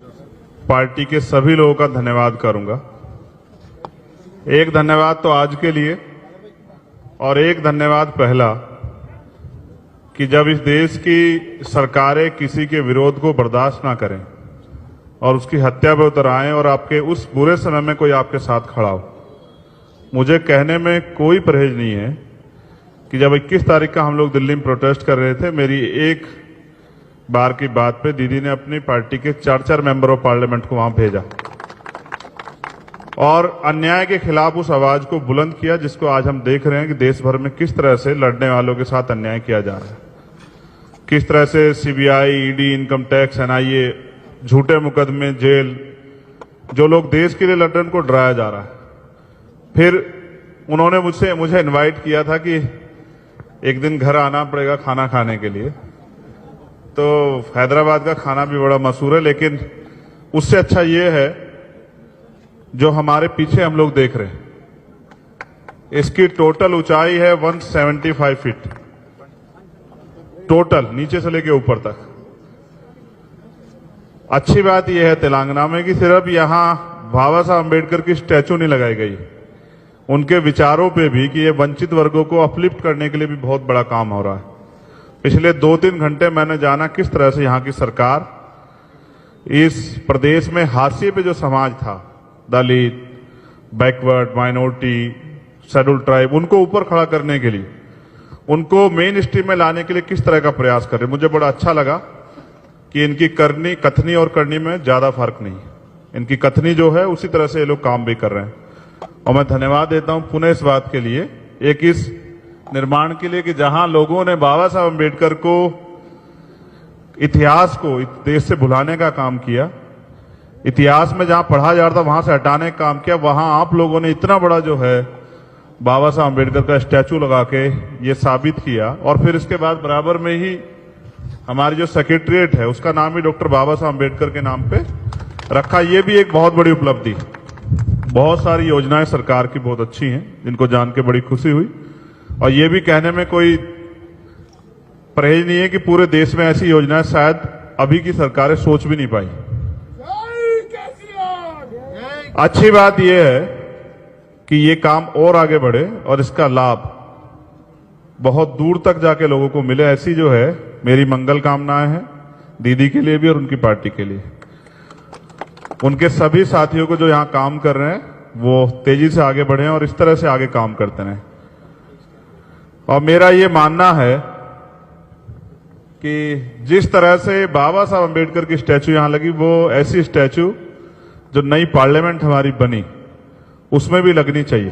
Party के सभी लोगों का धन्यवाद करूंगा। एक धन्यवाद तो आज के लिए और एक धन्यवाद पहला कि जब इस देश की सरकारें किसी के विरोध को बर्दाश्त ना करें और उसकी हत्या पे उतर आए और आपके उस बुरे समय में कोई आपके साथ खड़ा हो। मुझे कहने में कोई परहेज नहीं है कि जब 21 तारीख का हम लोग दिल्ली में प्रोटेस्ट कर रहे थे, मेरी एक बार की बात पे दीदी ने अपनी पार्टी के 4 मेंबर ऑफ पार्लियामेंट को वहां भेजा और अन्याय के खिलाफ उस आवाज को बुलंद किया, जिसको आज हम देख रहे हैं कि देश भर में किस तरह से लड़ने वालों के साथ अन्याय किया जा रहा है, किस तरह से CBI, ED, income tax, NIA, झूठे मुकदमे, जेल, जो लोग देश के लिए लड़ रहे हैं उनको डराया जा रहा है। फिर उन्होंने मुझे इनवाइट किया था कि एक दिन घर आना पड़ेगा खाना खाने के लिए। तो हैदराबाद का खाना भी बड़ा मशहूर है, लेकिन उससे अच्छा ये है जो हमारे पीछे हम लोग देख रहे हैं। इसकी टोटल ऊंचाई है 175 फीट, टोटल नीचे से लेके ऊपर तक। अच्छी बात यह है तेलंगाना में कि सिर्फ यहां बाबा साहब अम्बेडकर की स्टैचू नहीं लगाई गई, उनके विचारों पे भी कि ये वंचित वर्गों को अपलिफ्ट करने के लिए भी बहुत बड़ा काम हो रहा है। पिछले 2-3 घंटे मैंने जाना किस तरह से यहां की सरकार इस प्रदेश में हाशिए पे जो समाज था, दलित, बैकवर्ड, माइनॉरिटी, शेड्यूल ट्राइब, उनको ऊपर खड़ा करने के लिए, उनको मेन स्ट्रीम में लाने के लिए किस तरह का प्रयास कर रहे। मुझे बड़ा अच्छा लगा कि इनकी कथनी और करनी में ज्यादा फर्क नहीं, इनकी कथनी जो है उसी तरह से ये लोग काम भी कर रहे हैं। और मैं धन्यवाद देता हूं पुनः इस बात के लिए, एक इस निर्माण के लिए कि जहां लोगों ने बाबा साहब अम्बेडकर को, इतिहास को देश से भुलाने का काम किया, इतिहास में जहां पढ़ा जा रहा था वहां से हटाने का काम किया, वहां आप लोगों ने इतना बड़ा जो है बाबा साहब अम्बेडकर का स्टैचू लगा के ये साबित किया। और फिर इसके बाद बराबर में ही हमारी जो सेक्रेटरिएट है उसका नाम भी डॉक्टर बाबा साहब अम्बेडकर के नाम पे रखा। ये भी एक बहुत बड़ी उपलब्धि। बहुत सारी योजनाएं सरकार की बहुत अच्छी हैं, जिनको जान के बड़ी खुशी हुई। और ये भी कहने में कोई परहेज नहीं है कि पूरे देश में ऐसी योजनाएं शायद अभी की सरकारें सोच भी नहीं पाई। अच्छी बात यह है कि ये काम और आगे बढ़े और इसका लाभ बहुत दूर तक जाके लोगों को मिले, ऐसी जो है मेरी मंगल कामनाएं हैं दीदी के लिए भी और उनकी पार्टी के लिए। उनके सभी साथियों को जो यहां काम कर रहे हैं वो तेजी से आगे बढ़े और इस तरह से आगे काम करते रहें। और मेरा ये मानना है कि जिस तरह से बाबा साहब अम्बेडकर की स्टैचू यहां लगी, वो ऐसी स्टैचू जो नई पार्लियामेंट हमारी बनी उसमें भी लगनी चाहिए,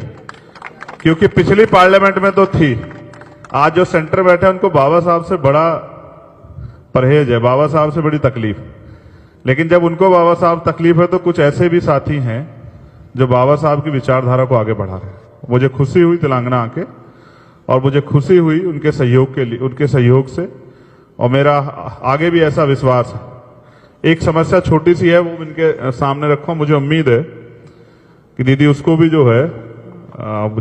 क्योंकि पिछली पार्लियामेंट में तो थी। आज जो सेंटर बैठे हैं उनको बाबा साहब से बड़ा परहेज है, बाबा साहब से बड़ी तकलीफ। लेकिन जब उनको बाबा साहब तकलीफ है तो कुछ ऐसे भी साथी हैं जो बाबा साहब की विचारधारा को आगे बढ़ा रहे हैं। मुझे खुशी हुई तेलंगाना आके, और मुझे खुशी हुई उनके सहयोग के लिए, उनके सहयोग से। और मेरा आगे भी ऐसा विश्वास है। एक समस्या छोटी सी है, वो इनके सामने रखो। मुझे उम्मीद है कि दीदी उसको भी जो है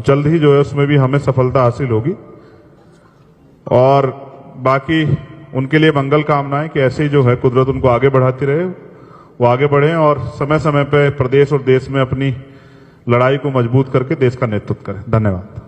जल्द ही जो है उसमें भी हमें सफलता हासिल होगी। और बाकी उनके लिए मंगल कामनाएं कि ऐसे ही जो है कुदरत उनको आगे बढ़ाती रहे, वो आगे बढ़ें और समय समय पे प्रदेश और देश में अपनी लड़ाई को मजबूत करके देश का नेतृत्व करें। धन्यवाद।